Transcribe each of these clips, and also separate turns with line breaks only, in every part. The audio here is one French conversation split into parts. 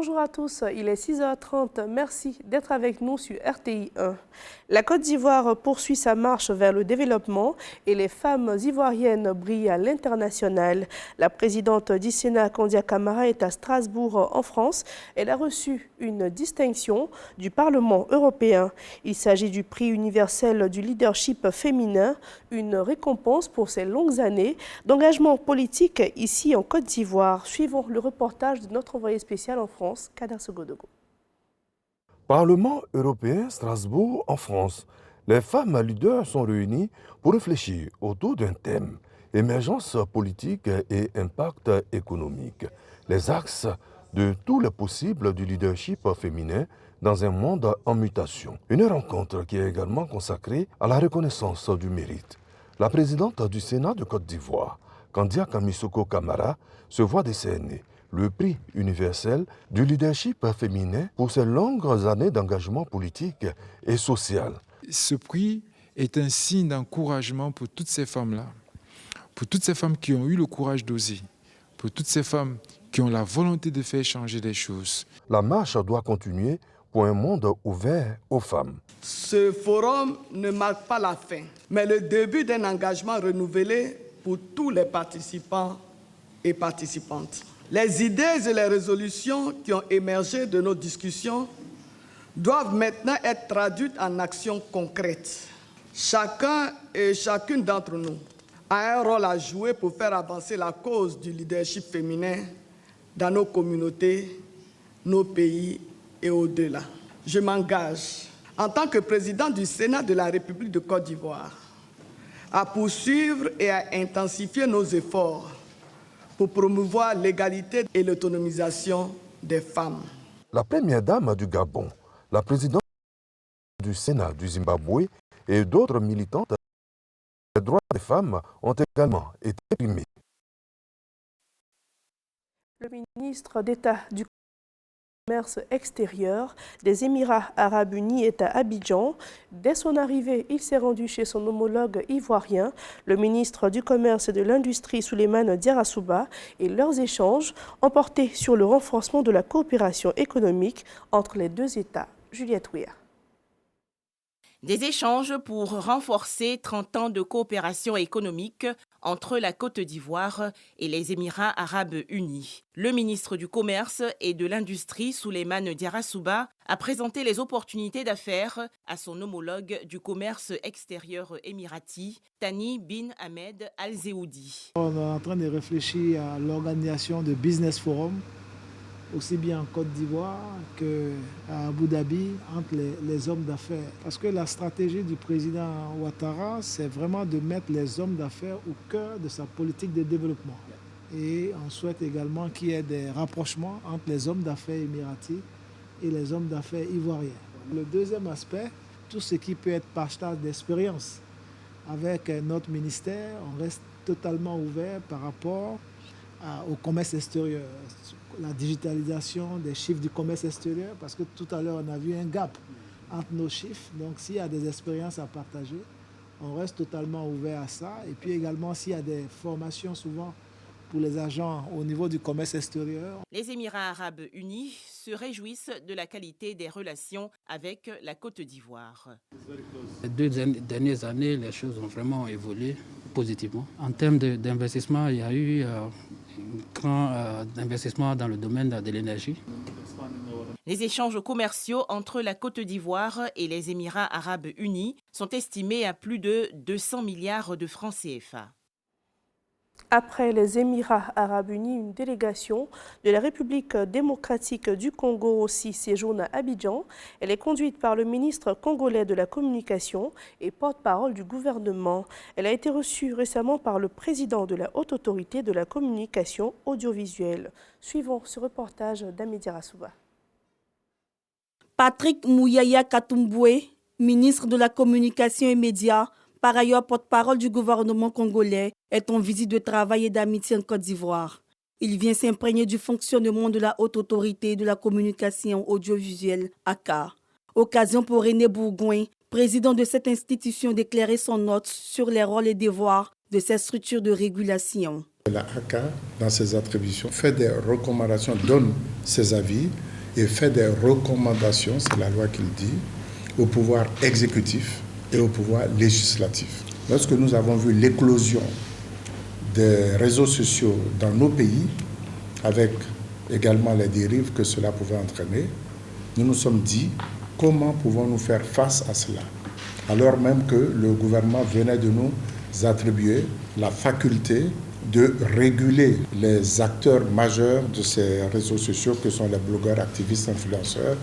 Bonjour à tous, il est 6h30. Merci d'être avec nous sur RTI 1. La Côte d'Ivoire poursuit sa marche vers le développement et les femmes ivoiriennes brillent à l'international. La présidente du Sénat, Kandia Camara, est à Strasbourg en France. Elle a reçu une distinction du Parlement européen. Il s'agit du prix universel du leadership féminin, une récompense pour ses longues années d'engagement politique ici en Côte d'Ivoire. Suivons le reportage de notre envoyé spécial en France, Kader Sogodogo.
Parlement européen, Strasbourg, en France. Les femmes leaders sont réunies pour réfléchir autour d'un thème, émergence politique et impact économique. Les axes de tous les possibles du leadership féminin dans un monde en mutation. Une rencontre qui est également consacrée à la reconnaissance du mérite. La présidente du Sénat de Côte d'Ivoire, Kandia Camara, se voit décerner le prix universel du leadership féminin pour ses longues années d'engagement politique et social.
Ce prix est un signe d'encouragement pour toutes ces femmes-là, pour toutes ces femmes qui ont eu le courage d'oser, pour toutes ces femmes qui ont la volonté de faire changer les choses.
La marche doit continuer pour un monde ouvert aux femmes.
Ce forum ne marque pas la fin, mais le début d'un engagement renouvelé pour tous les participants et participantes. Les idées et les résolutions qui ont émergé de nos discussions doivent maintenant être traduites en actions concrètes. Chacun et chacune d'entre nous a un rôle à jouer pour faire avancer la cause du leadership féminin dans nos communautés, nos pays et au-delà. Je m'engage, en tant que président du Sénat de la République de Côte d'Ivoire, à poursuivre et à intensifier nos efforts pour promouvoir l'égalité et l'autonomisation des femmes.
La première dame du Gabon, la présidente du Sénat du Zimbabwe et d'autres militantes des droits des femmes ont également été primées.
Le ministre d'État du Commerce extérieur des Émirats arabes unis est à Abidjan. Dès son arrivée, il s'est rendu chez son homologue ivoirien, le ministre du Commerce et de l'Industrie Souleymane Diarra, et leurs échanges ont porté sur le renforcement de la coopération économique entre les deux États. Juliette Ouéa.
Des échanges pour renforcer 30 ans de coopération économique entre la Côte d'Ivoire et les Émirats arabes unis. Le ministre du Commerce et de l'Industrie, Souleymane Diarra, a présenté les opportunités d'affaires à son homologue du commerce extérieur émirati, Thani bin Ahmed Al-Zeoudi.
On est en train de réfléchir à l'organisation de Business Forum, aussi bien en Côte d'Ivoire qu'à Abu Dhabi, entre les hommes d'affaires. Parce que la stratégie du président Ouattara, c'est vraiment de mettre les hommes d'affaires au cœur de sa politique de développement. Et on souhaite également qu'il y ait des rapprochements entre les hommes d'affaires émiratis et les hommes d'affaires ivoiriens. Le deuxième aspect, tout ce qui peut être partage d'expérience. Avec notre ministère, on reste totalement ouvert par rapport au commerce extérieur, la digitalisation des chiffres du commerce extérieur, parce que tout à l'heure on a vu un gap entre nos chiffres. Donc s'il y a des expériences à partager, on reste totalement ouvert à ça. Et puis également s'il y a des formations souvent pour les agents au niveau du commerce extérieur.
Les Émirats arabes unis se réjouissent de la qualité des relations avec la Côte d'Ivoire.
Les 2 dernières années, les choses ont vraiment évolué positivement. En termes d'investissement, il y a eu un grand investissement dans le domaine de l'énergie.
Les échanges commerciaux entre la Côte d'Ivoire et les Émirats arabes unis sont estimés à plus de 200 milliards de francs CFA.
Après les Émirats arabes unis, une délégation de la République démocratique du Congo aussi séjourne à Abidjan. Elle est conduite par le ministre congolais de la Communication et porte-parole du gouvernement. Elle a été reçue récemment par le président de la Haute Autorité de la Communication audiovisuelle. Suivons ce reportage d'Amidi Rassouba.
Patrick Mouyaya Katumboué, ministre de la Communication et Médias, par ailleurs porte-parole du gouvernement congolais, est en visite de travail et d'amitié en Côte d'Ivoire. Il vient s'imprégner du fonctionnement de la Haute Autorité de la Communication audiovisuelle, ACA. Occasion pour René Bourgoin, président de cette institution, d'éclairer son note sur les rôles et devoirs de ces structures de régulation.
La ACA, dans ses attributions, fait des recommandations, donne ses avis et fait des recommandations, c'est la loi qui le dit, au pouvoir exécutif et au pouvoir législatif. Lorsque nous avons vu l'éclosion des réseaux sociaux dans nos pays, avec également les dérives que cela pouvait entraîner, nous nous sommes dit comment pouvons-nous faire face à cela, alors même que le gouvernement venait de nous attribuer la faculté de réguler les acteurs majeurs de ces réseaux sociaux que sont les blogueurs, activistes, influenceurs,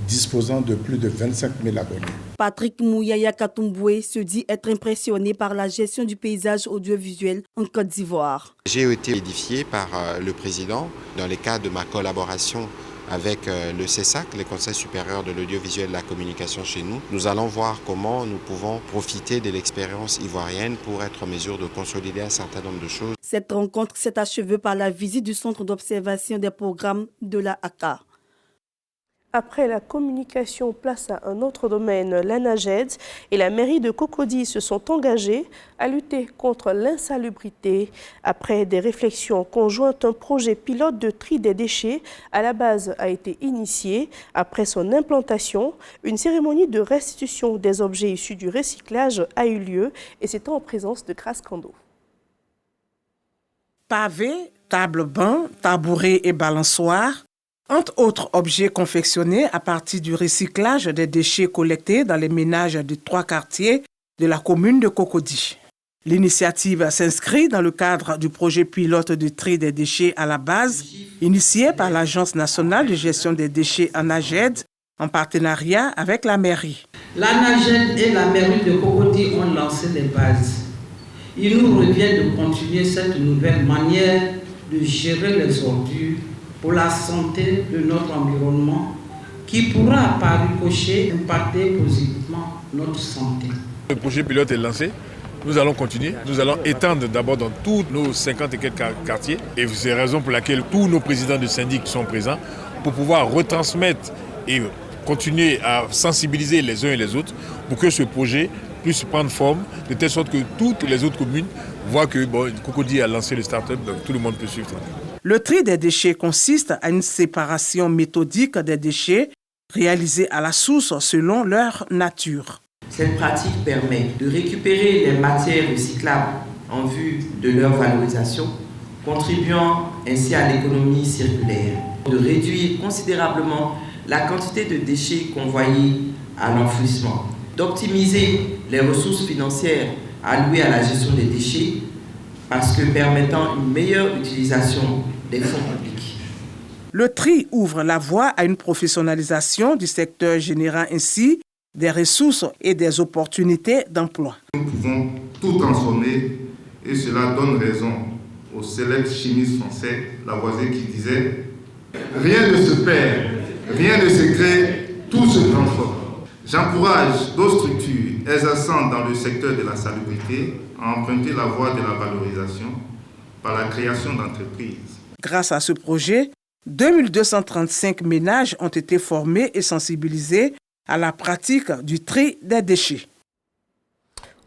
disposant de plus de 25 000 abonnés.
Patrick Mouyaya Katumboué se dit être impressionné par la gestion du paysage audiovisuel en Côte d'Ivoire.
J'ai été édifié par le président dans le cadre de ma collaboration avec le CESAC, le Conseil supérieur de l'audiovisuel et de la communication chez nous. Nous allons voir comment nous pouvons profiter de l'expérience ivoirienne pour être en mesure de consolider un certain nombre de choses.
Cette rencontre s'est achevée par la visite du centre d'observation des programmes de la ACA.
Après la communication, place à un autre domaine. L'ANAGED et la mairie de Cocody se sont engagés à lutter contre l'insalubrité. Après des réflexions conjointes, un projet pilote de tri des déchets à la base a été initié. Après son implantation, une cérémonie de restitution des objets issus du recyclage a eu lieu et c'était en présence de Grace Kando.
Pavés, tables-bancs, tabourets et balançoires, entre autres objets confectionnés à partir du recyclage des déchets collectés dans les ménages de 3 quartiers de la commune de Cocody. L'initiative s'inscrit dans le cadre du projet pilote de tri des déchets à la base, initié par l'Agence nationale de gestion des déchets ANAGED en partenariat avec la mairie.
L'ANAGED et la mairie de Cocody ont lancé les bases. Il nous revient de continuer cette nouvelle manière de gérer les ordures pour la santé de notre environnement qui pourra par ricochet impacter positivement notre santé.
Le projet pilote est lancé. Nous allons continuer. Nous allons étendre d'abord dans tous nos 50 et quelques quartiers. Et c'est la raison pour laquelle tous nos présidents de syndic sont présents pour pouvoir retransmettre et continuer à sensibiliser les uns et les autres pour que ce projet puisse prendre forme de telle sorte que toutes les autres communes voient que Cocody a lancé le start-up, donc tout le monde peut suivre.
Le tri des déchets consiste à une séparation méthodique des déchets réalisés à la source selon leur nature.
Cette pratique permet de récupérer les matières recyclables en vue de leur valorisation, contribuant ainsi à l'économie circulaire, de réduire considérablement la quantité de déchets convoyés à l'enfouissement, d'optimiser les ressources financières allouées à la gestion des déchets parce que permettant une meilleure utilisation des fonds publics.
Le tri ouvre la voie à une professionnalisation du secteur générant ainsi des ressources et des opportunités d'emploi.
Nous pouvons tout transformer et cela donne raison au célèbre chimiste français Lavoisier qui disait « Rien ne se perd, rien ne se crée, tout se transforme ». J'encourage d'autres structures exerçant dans le secteur de la salubrité à emprunter la voie de la valorisation par la création d'entreprises.
Grâce à ce projet, 2235 ménages ont été formés et sensibilisés à la pratique du tri des déchets.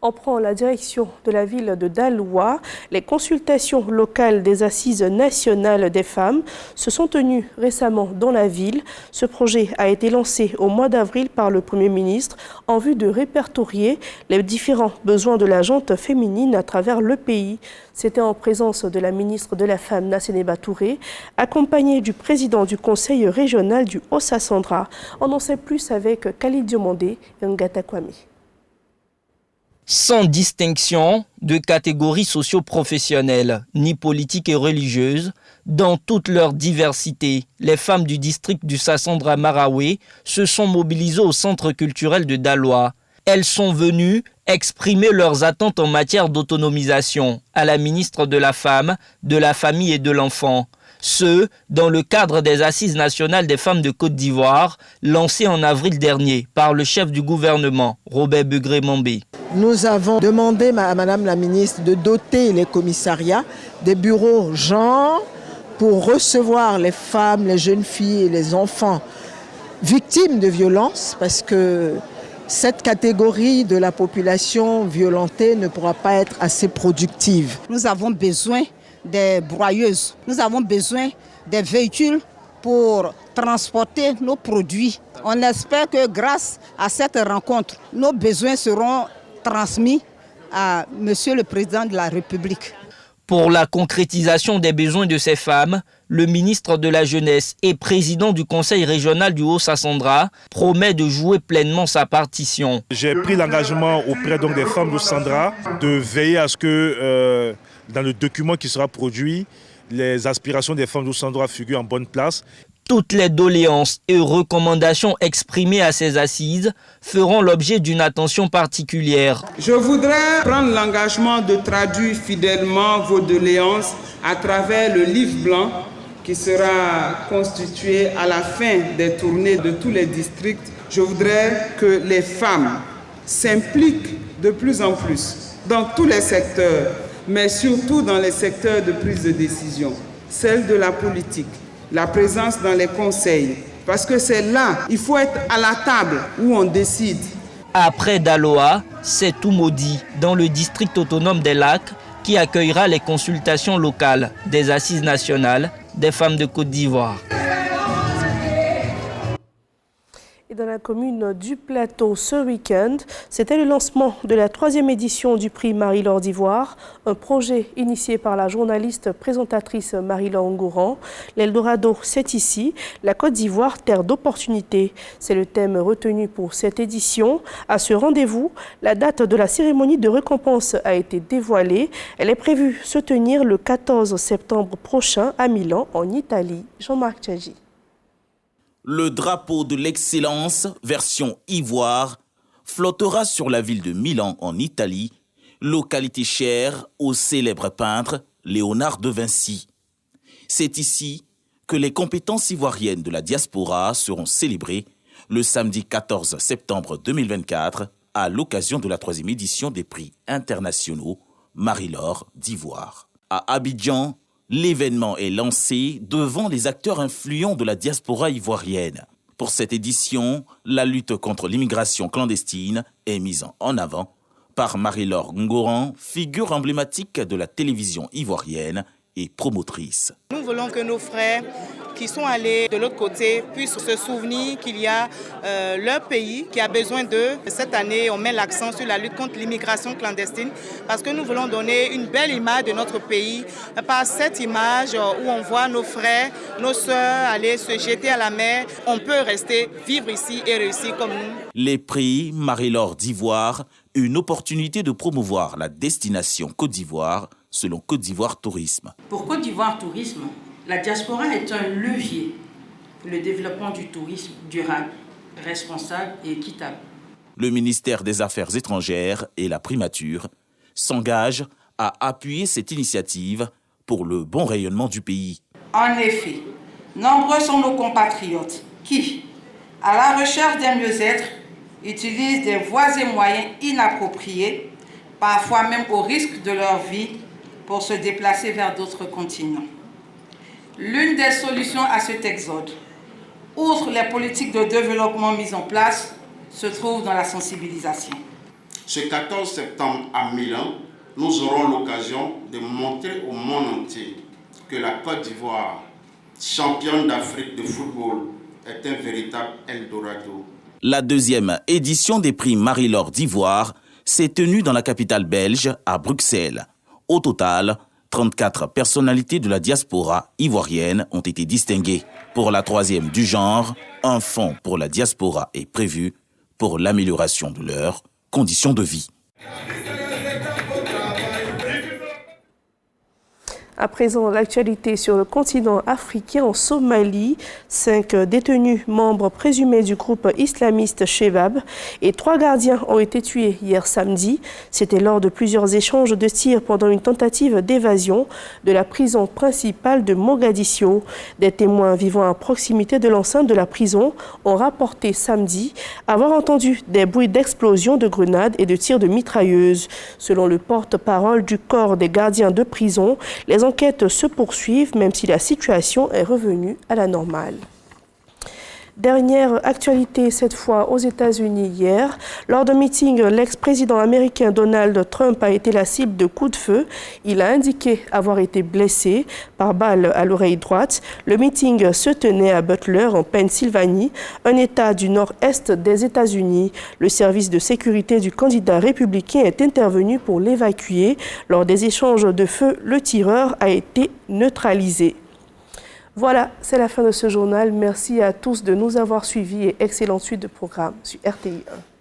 On prend la direction de la ville de Daloa. Les consultations locales des Assises nationales des femmes se sont tenues récemment dans la ville. Ce projet a été lancé au mois d'avril par le Premier ministre en vue de répertorier les différents besoins de la gente féminine à travers le pays. C'était en présence de la ministre de la Femme, Nasseneba Touré, accompagnée du président du conseil régional du Haut-Sassandra. On en sait plus avec Khalid Diomandé et Ngata Kwame.
Sans distinction de catégories socio-professionnelles, ni politiques et religieuses, dans toute leur diversité, les femmes du district du Sassandra Marawe se sont mobilisées au centre culturel de Daloa. Elles sont venues exprimer leurs attentes en matière d'autonomisation à la ministre de la Femme, de la Famille et de l'Enfant. Ce, dans le cadre des Assises nationales des femmes de Côte d'Ivoire, lancées en avril dernier par le chef du gouvernement, Robert Begré-Mambé.
Nous avons demandé à Madame la ministre de doter les commissariats des bureaux genre pour recevoir les femmes, les jeunes filles et les enfants victimes de violences, parce que cette catégorie de la population violentée ne pourra pas être assez productive.
Nous avons besoin des broyeuses, nous avons besoin des véhicules pour transporter nos produits. On espère que grâce à cette rencontre, nos besoins seront transmis à Monsieur le Président de la République.
Pour la concrétisation des besoins de ces femmes, le ministre de la Jeunesse et président du Conseil régional du Haut-Sassandra promet de jouer pleinement sa partition.
J'ai pris l'engagement auprès des femmes du Sandra de veiller à ce que dans le document qui sera produit, les aspirations des femmes du Sandra figurent en bonne place.
Toutes les doléances et recommandations exprimées à ces assises feront l'objet d'une attention particulière.
Je voudrais prendre l'engagement de traduire fidèlement vos doléances à travers le livre blanc qui sera constitué à la fin des tournées de tous les districts. Je voudrais que les femmes s'impliquent de plus en plus dans tous les secteurs, mais surtout dans les secteurs de prise de décision, celle de la politique, la présence dans les conseils, parce que c'est là, il faut être à la table où on décide.
Après Daloa, c'est Toumaudi, dans le district autonome des Lacs, qui accueillera les consultations locales des assises nationales des femmes de Côte d'Ivoire.
Et dans la commune du Plateau ce week-end, c'était le lancement de la 3e édition du prix Marie-Laure d'Ivoire, un projet initié par la journaliste présentatrice Marie-Laure Ngouran. L'Eldorado, c'est ici, la Côte d'Ivoire, terre d'opportunités. C'est le thème retenu pour cette édition. À ce rendez-vous, la date de la cérémonie de récompense a été dévoilée. Elle est prévue se tenir le 14 septembre prochain à Milan, en Italie. Jean-Marc Tchadji.
Le drapeau de l'excellence, version ivoire, flottera sur la ville de Milan en Italie, localité chère au célèbre peintre Léonard de Vinci. C'est ici que les compétences ivoiriennes de la diaspora seront célébrées le samedi 14 septembre 2024 à l'occasion de la 3e édition des prix internationaux Marie-Laure d'Ivoire. À Abidjan, l'événement est lancé devant les acteurs influents de la diaspora ivoirienne. Pour cette édition, la lutte contre l'immigration clandestine est mise en avant par Marie-Laure Ngouran, figure emblématique de la télévision ivoirienne et promotrice.
Nous voulons que nos frères qui sont allés de l'autre côté puissent se souvenir qu'il y a leur pays qui a besoin d'eux. Cette année, on met l'accent sur la lutte contre l'immigration clandestine parce que nous voulons donner une belle image de notre pays par cette image où on voit nos frères, nos sœurs aller se jeter à la mer. On peut rester, vivre ici et réussir comme nous.
Les prix Marie-Laure d'Ivoire, une opportunité de promouvoir la destination Côte d'Ivoire selon Côte d'Ivoire Tourisme.
Pour Côte d'Ivoire Tourisme, la diaspora est un levier pour le développement du tourisme durable, responsable et équitable.
Le ministère des Affaires étrangères et la primature s'engagent à appuyer cette initiative pour le bon rayonnement du pays.
En effet, nombreux sont nos compatriotes qui, à la recherche d'un mieux-être, utilisent des voies et moyens inappropriés, parfois même au risque de leur vie, pour se déplacer vers d'autres continents. L'une des solutions à cet exode, outre les politiques de développement mises en place, se trouve dans la sensibilisation.
Ce 14 septembre à Milan, nous aurons l'occasion de montrer au monde entier que la Côte d'Ivoire, championne d'Afrique de football, est un véritable Eldorado.
La 2e édition des prix Marie-Laure d'Ivoire s'est tenue dans la capitale belge, à Bruxelles. Au total, 34 personnalités de la diaspora ivoirienne ont été distinguées. Pour la 3e du genre, un fonds pour la diaspora est prévu pour l'amélioration de leurs conditions de vie.
À présent, l'actualité sur le continent africain. En Somalie, 5 détenus membres présumés du groupe islamiste Chebab et 3 gardiens ont été tués hier samedi. C'était lors de plusieurs échanges de tirs pendant une tentative d'évasion de la prison principale de Mogadiscio. Des témoins vivant à proximité de l'enceinte de la prison ont rapporté samedi avoir entendu des bruits d'explosions de grenades et de tirs de mitrailleuses. Selon le porte-parole du corps des gardiens de prison, les enquêtes se poursuivent même si la situation est revenue à la normale. Dernière actualité, cette fois aux États-Unis hier. Lors d'un meeting, l'ex-président américain Donald Trump a été la cible de coups de feu. Il a indiqué avoir été blessé par balle à l'oreille droite. Le meeting se tenait à Butler, en Pennsylvanie, un État du nord-est des États-Unis. Le service de sécurité du candidat républicain est intervenu pour l'évacuer. Lors des échanges de feu, le tireur a été neutralisé. Voilà, c'est la fin de ce journal. Merci à tous de nous avoir suivis et excellente suite de programme sur RTI 1.